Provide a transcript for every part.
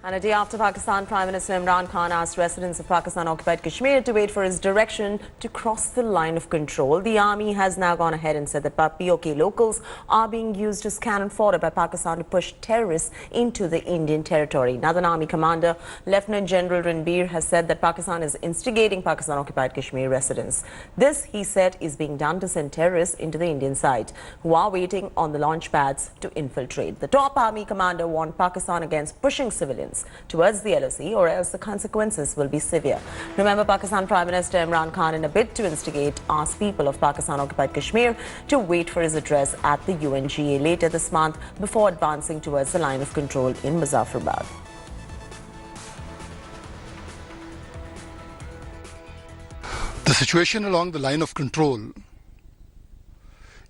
And a day after Pakistan Prime Minister Imran Khan asked residents of Pakistan-occupied Kashmir to wait for his direction to cross the line of control, the army has now gone ahead and said that POK locals are being used as cannon fodder by Pakistan to push terrorists into the Indian territory. Northern Army Commander Lieutenant General Ranbir has said that Pakistan is instigating Pakistan-occupied Kashmir residents. This, he said, is being done to send terrorists into the Indian side, who are waiting on the launch pads to infiltrate. The top army commander warned Pakistan against pushing civilians towards the LOC, or else the consequences will be severe. Remember, Pakistan Prime Minister Imran Khan, in a bid to instigate, asked people of Pakistan-occupied Kashmir to wait for his address at the UNGA later this month before advancing towards the line of control in Muzaffarabad. The situation along the line of control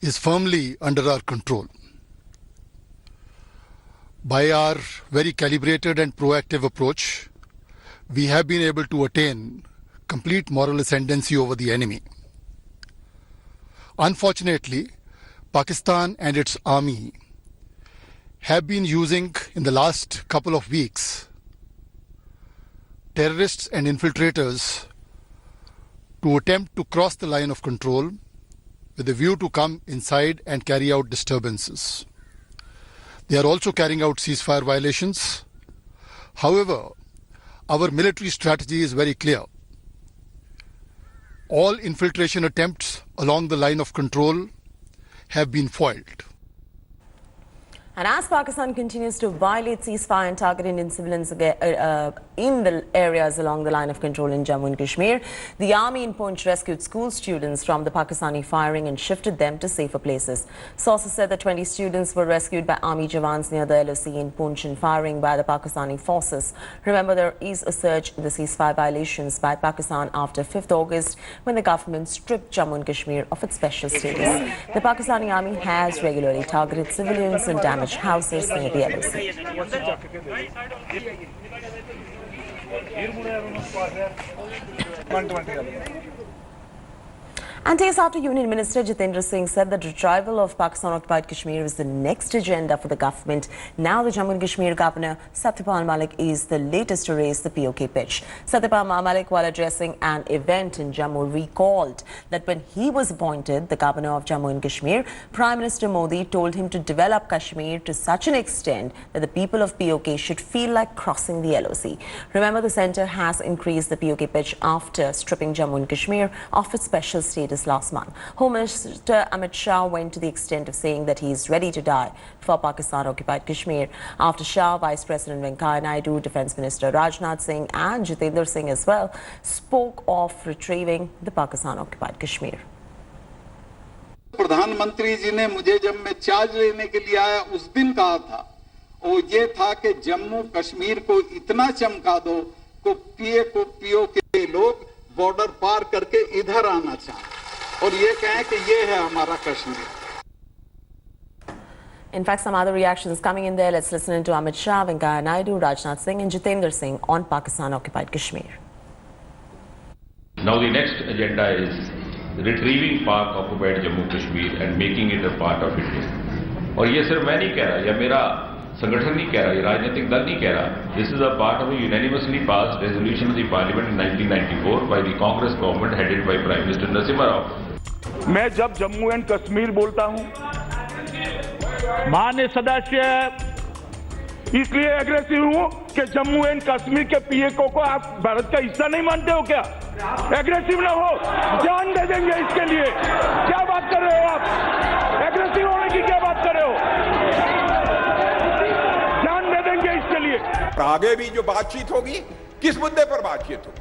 is firmly under our control. By our very calibrated and proactive approach, we have been able to attain complete moral ascendancy over the enemy. Unfortunately, Pakistan and its army have been using, in the last couple of weeks, terrorists and infiltrators to attempt to cross the line of control with a view to come inside and carry out disturbances. They are also carrying out ceasefire violations. However, our military strategy is very clear. All infiltration attempts along the line of control have been foiled. And as Pakistan continues to violate ceasefire and target Indian civilians in the areas along the line of control in Jammu and Kashmir, the army in Poonch rescued school students from the Pakistani firing and shifted them to safer places. Sources said that 20 students were rescued by army jawans near the LOC in Poonch in firing by the Pakistani forces. Remember, there is a surge in the ceasefire violations by Pakistan after 5th August, when the government stripped Jammu and Kashmir of its special status. The Pakistani army has regularly targeted civilians and damaged houses near the LOC. And days after Union Minister Jitendra Singh said that retrieval of Pakistan-occupied Kashmir is the next agenda for the government, now the Jammu and Kashmir Governor Satyapal Malik is the latest to raise the POK pitch. Satyapal Malik, while addressing an event in Jammu, recalled that when he was appointed the Governor of Jammu and Kashmir, Prime Minister Modi told him to develop Kashmir to such an extent that the people of POK should feel like crossing the LOC. Remember, the centre has increased the POK pitch after stripping Jammu and Kashmir of its special status last month. Home Minister Amit Shah went to the extent of saying that he is ready to die for Pakistan-occupied Kashmir. After Shah, Vice President Venkaiah Naidu, Defence Minister Rajnath Singh and Jitendra Singh as well spoke of retrieving the Pakistan-occupied Kashmir. प्रधानमंत्री जी ने मुझे जब मैं charge लेने के लिए आया उस दिन कहा था, वो ये था कि जम्मू कश्मीर को इतना चमका दो को पीओ के लोग बॉर्डर पार करके इधर आना चाहें और ये कहें कि ये है हमारा Kashmir. In fact, some other reactions coming in there. Let's listen into Amit Shah, Venkaiah Naidu, Rajnath Singh and Jitendra Singh on Pakistan-occupied Kashmir. Now the next agenda is retrieving Pak-occupied Jammu Kashmir and making it a part of India. और ये सिर्फ मैं नहीं कह रहा, या मेरा संगठन नहीं कह रहा, ये राजनीतिक दल नहीं कह रहा. This is a part of a unanimously passed resolution of the Parliament in 1994 by the Congress government headed by Prime Minister Narasimha Rao. मैं जब जम्मू एंड कश्मीर बोलता हूं, माननीय सदस्य इसलिए एग्रेसिव हूं कि जम्मू एंड कश्मीर के पीएको को आप भारत का हिस्सा नहीं मानते हो क्या? एग्रेसिव ना हो, जान दे देंगे इसके लिए. क्या बात कर रहे हो आप? एग्रेसिव होने की क्या बात कर रहे हो? जान दे देंगे इसके लिए. आगे भी जो बातचीत होगी, किस मुद्दे पर बातचीत होगी?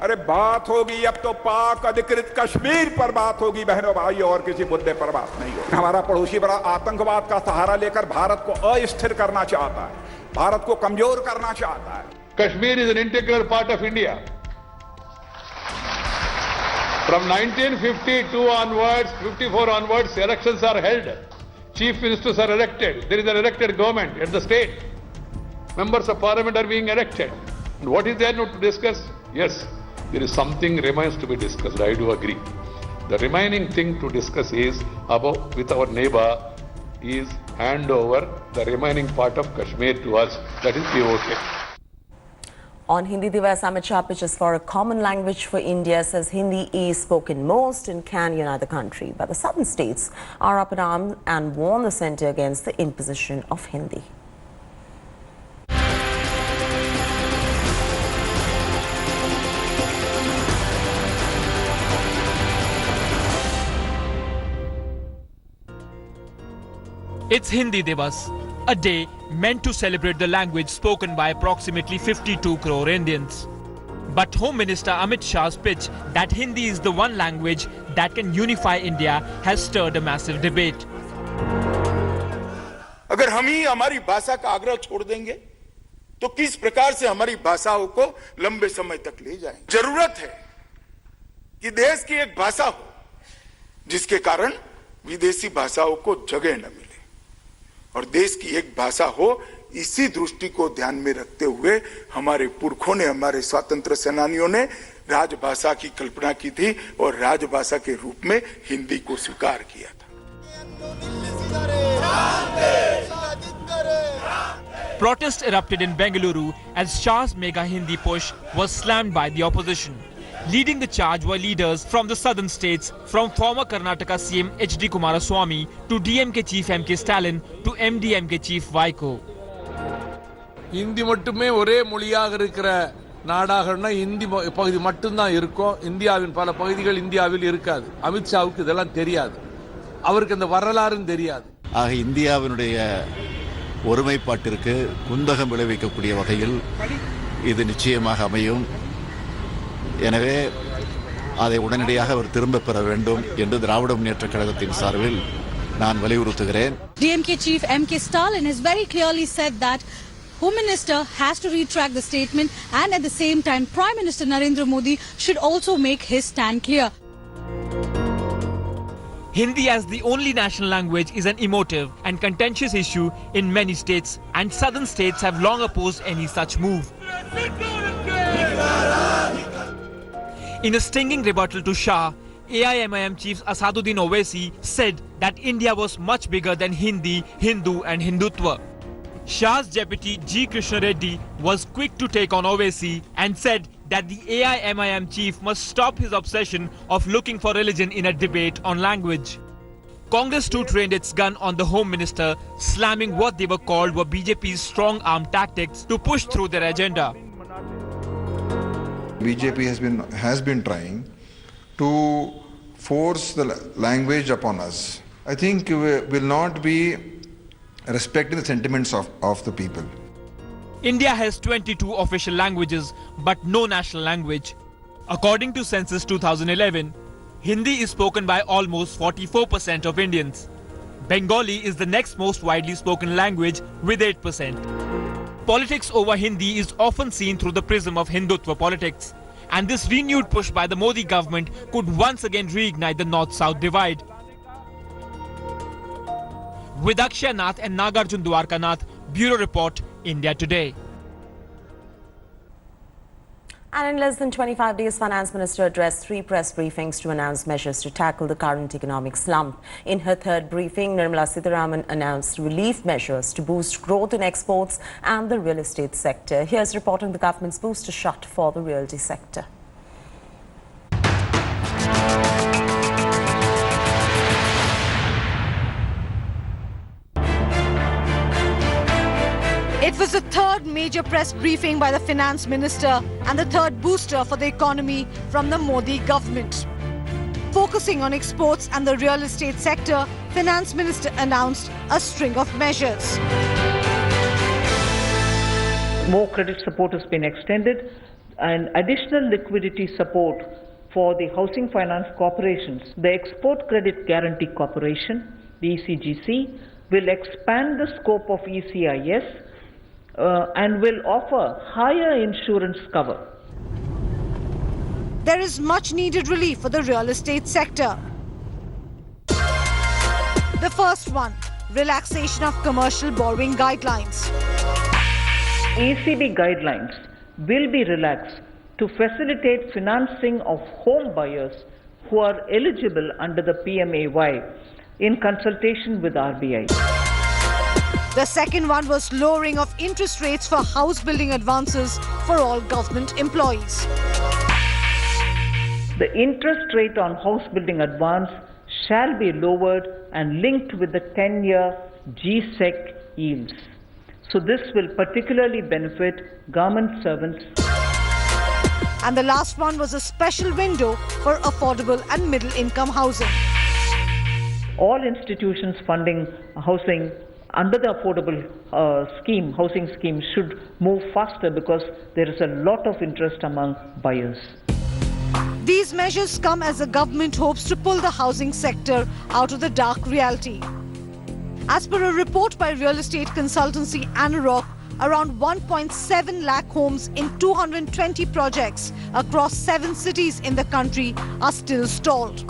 अरे बात होगी अब तो पाक अधिकृत कश्मीर पर बात होगी बहनों भाई, और किसी मुद्दे पर बात नहीं होगी. हमारा पड़ोसी बड़ा आतंकवाद का सहारा लेकर भारत को अस्थिर करना चाहता है, भारत को कमजोर करना चाहता है. Kashmir is an integral part of India. From 1952 onwards, 54 onwards, elections are held. Chief ministers are elected. There is an elected government at the state. Members of parliament are being elected. And what is there to discuss? Yes, there is something remains to be discussed. I do agree. The remaining thing to discuss is about with our neighbor is hand over the remaining part of Kashmir to us, that is POK. On Hindi Divas, Amit Shah pitches for a common language for India, says Hindi is spoken most and can unite the country. But the southern states are up in arms and warn the centre against the imposition of Hindi. It's Hindi Divas, a day meant to celebrate the language spoken by approximately 52 crore Indians. But Home Minister Amit Shah's pitch that Hindi is the one language that can unify India has stirred a massive debate. अगर हम ही हमारी भाषा का आग्रह छोड़ देंगे तो किस प्रकार से हमारी भाषाओं को लंबे समय तक ले जाएंगे? जरूरत है कि देश की एक भाषा हो जिसके कारण विदेशी भाषाओं को जगह न मिले और देश की एक भाषा हो। इसी दृष्टि को ध्यान में रखते हुए हमारे पुरखों ने, हमारे स्वतंत्र सेनानियों ने राजभाषा की कल्पना की थी और राजभाषा के रूप में हिंदी को स्वीकार किया था। Protest erupted in Bengaluru as Shah's mega Hindi push was slammed by the opposition. Leading the charge were leaders from the southern states, from former Karnataka CM H.D. Kumaraswamy to DMK chief M.K. Stalin to MDMK chief Vaiko. Hindi மட்டுமே ஒரே மொழியாக இருக்கிற நாடாகனா இந்தி பகுதி மட்டும்தான் இருக்கும். இந்தியாவின் பல பகுதிகள் இந்தியாவில் இருக்காது. அமித்ஷாவுக்கு இதெல்லாம் தெரியாது. அவருக்கு அந்த வரலாறும் தெரியாது. ஆக இந்தியாவினுடைய ஒருமைப்பாட்டிற்கு குந்தகம் விளைவிக்கக்கூடிய வகையில் இது நிச்சயமாக அமையும். எனவே அதை உடனடியாக அவர் திரும்ப பெற வேண்டும் என்று திராவிட முன்னேற்ற கழகத்தின் சார்பில் நான் வலியுறுத்துகிறேன். DMK chief M.K. Stalin has very clearly said that Home Minister has to retract the statement, and at the same time Prime Minister Narendra Modi should also make his stand clear. Hindi as the only national language is an emotive and contentious issue in many states, and southern states have long opposed any such move. In a stinging rebuttal to Shah, AIMIM chief Asaduddin Owaisi said that India was much bigger than Hindi, Hindu and Hindutva. Shah's deputy G. Krishna Reddy was quick to take on Owaisi and said that the AIMIM chief must stop his obsession of looking for religion in a debate on language. Congress too trained its gun on the Home Minister, slamming what they were called were BJP's strong-arm tactics to push through their agenda. BJP has been trying to force the language upon us. I think we will not be respecting the sentiments of the people. India has 22 official languages, but no national language. According to Census 2011, Hindi is spoken by almost 44% of Indians. Bengali is the next most widely spoken language with 8%. Politics over Hindi is often seen through the prism of Hindutva politics, and this renewed push by the Modi government could once again reignite the North-South divide. With Akshay Nath and Nagarjun Dwarkanath, Bureau Report, India Today. And in less than 25 days, Finance Minister addressed 3 press briefings to announce measures to tackle the current economic slump. In her third briefing, Nirmala Sitharaman announced relief measures to boost growth in exports and the real estate sector. Here's reporting the government's booster shot for the realty sector. It was the third major press briefing by the Finance Minister and the third booster for the economy from the Modi government. Focusing on exports and the real estate sector, Finance Minister announced a string of measures. More credit support has been extended, and additional liquidity support for the housing finance corporations. The Export Credit Guarantee Corporation, the ECGC, will expand the scope of ECIS and will offer higher insurance cover. There is much needed relief for the real estate sector. The first one, relaxation of commercial borrowing guidelines. ECB guidelines will be relaxed to facilitate financing of home buyers who are eligible under the PMAY in consultation with RBI. The second one was lowering of interest rates for house building advances for all government employees. The interest rate on house building advance shall be lowered and linked with the 10-year GSEC yields. So this will particularly benefit government servants. And the last one was a special window for affordable and middle-income housing. All institutions funding housing under the affordable housing scheme should move faster because there is a lot of interest among buyers. These measures come as the government hopes to pull the housing sector out of the dark reality. As per a report by real estate consultancy Anurok, around 1.7 lakh homes in 220 projects across 7 cities in the country are still stalled.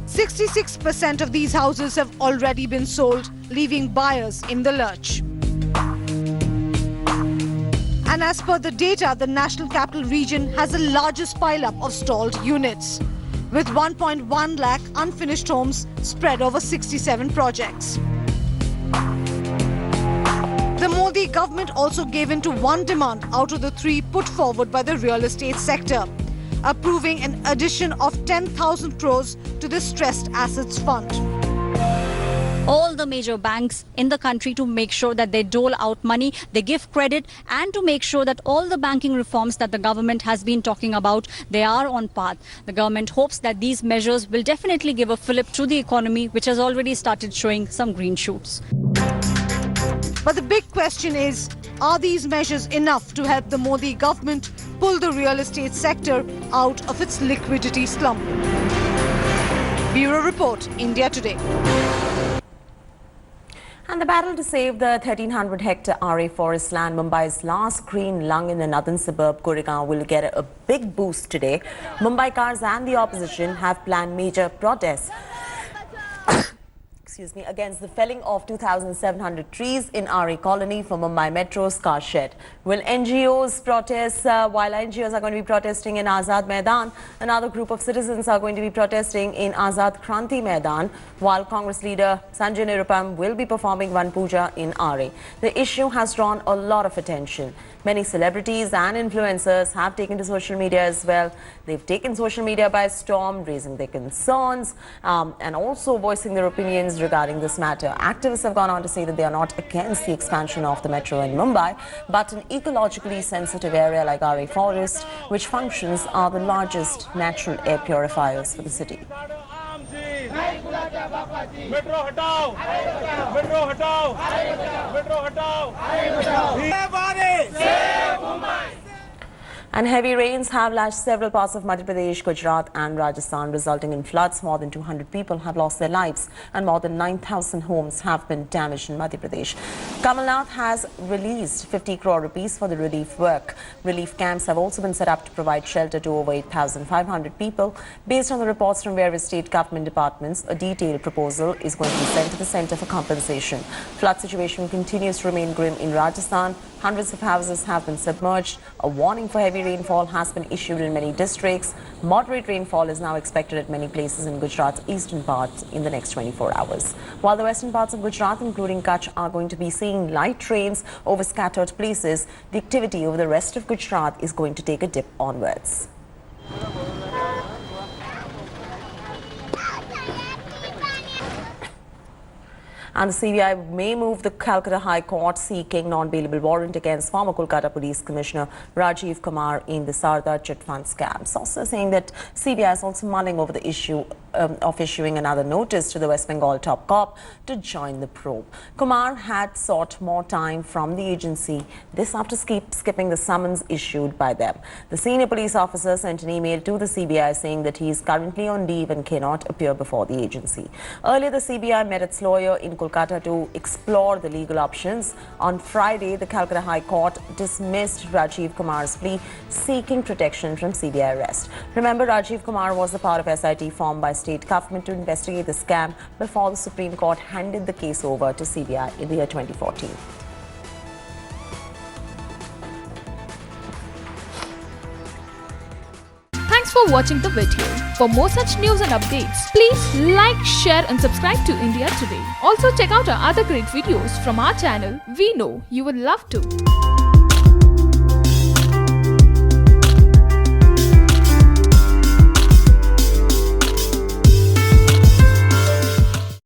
66% of these houses have already been sold, leaving buyers in the lurch. And as per the data, the National Capital Region has the largest pile-up of stalled units, with 1.1 lakh unfinished homes spread over 67 projects. The Modi government also gave in to one demand out of the 3 put forward by the real estate sector, approving an addition of 10,000 crores to the Stressed Assets Fund. All the major banks in the country to make sure that they dole out money, they give credit, and to make sure that all the banking reforms that the government has been talking about, they are on path. The government hopes that these measures will definitely give a fillip to the economy, which has already started showing some green shoots. But the big question is, are these measures enough to help the Modi government pull the real estate sector out of its liquidity slump? Bureau Report, India Today. And the battle to save the 1,300-hectare RA forest land, Mumbai's last green lung in the northern suburb, Goregaon, will get a big boost today. Mumbaikars and the opposition have planned major protests against the felling of 2,700 trees in RA colony for Mumbai Metro's car shed. Will NGOs protest? While NGOs are going to be protesting in Azad Maidan, another group of citizens are going to be protesting in Azad Kranti Maidan, while Congress leader Sanjay Nirupam will be performing Van Puja in RA. The issue has drawn a lot of attention. Many celebrities and influencers have taken to social media as well. They've taken social media by storm, raising their concerns and also voicing their opinions regarding this matter. Activists have gone on to say that they are not against the expansion of the metro in Mumbai, but an ecologically sensitive area like RA Forest, which functions, are the largest natural air purifiers for the city. Metro hatao! Metro hatao! Metro hatao! And heavy rains have lashed several parts of Madhya Pradesh, Gujarat and Rajasthan, resulting in floods. More than 200 people have lost their lives and more than 9,000 homes have been damaged in Madhya Pradesh. Kamal Nath has released 50 crore rupees for the relief work. Relief camps have also been set up to provide shelter to over 8,500 people. Based on the reports from various state government departments, a detailed proposal is going to be sent to the Centre for Compensation. Flood situation continues to remain grim in Rajasthan. Hundreds of houses have been submerged. A warning for heavy rainfall has been issued in many districts. Moderate rainfall is now expected at many places in Gujarat's eastern parts in the next 24 hours. While the western parts of Gujarat, including Kutch, are going to be seeing light rains over scattered places, the activity over the rest of Gujarat is going to take a dip onwards. And the CBI may move the Calcutta High Court seeking non-bailable warrant against former Kolkata Police Commissioner Rajiv Kumar in the Sardar Chit Fund scam. Sources saying that CBI is also mulling over the issue of issuing another notice to the West Bengal top cop to join the probe. Kumar had sought more time from the agency, this after skipping the summons issued by them. The senior police officer sent an email to the CBI saying that he is currently on leave and cannot appear before the agency. Earlier, the CBI met its lawyer in Kolkata to explore the legal options. On Friday, the Calcutta High Court dismissed Rajiv Kumar's plea seeking protection from CBI arrest. Remember, Rajiv Kumar was a part of SIT formed by state government to investigate the scam before the Supreme Court handed the case over to CBI in the year 2014. Thanks for watching the video. For more such news and updates, please like, share and subscribe to India Today. Also check out our other great videos from our channel. We know you will love to.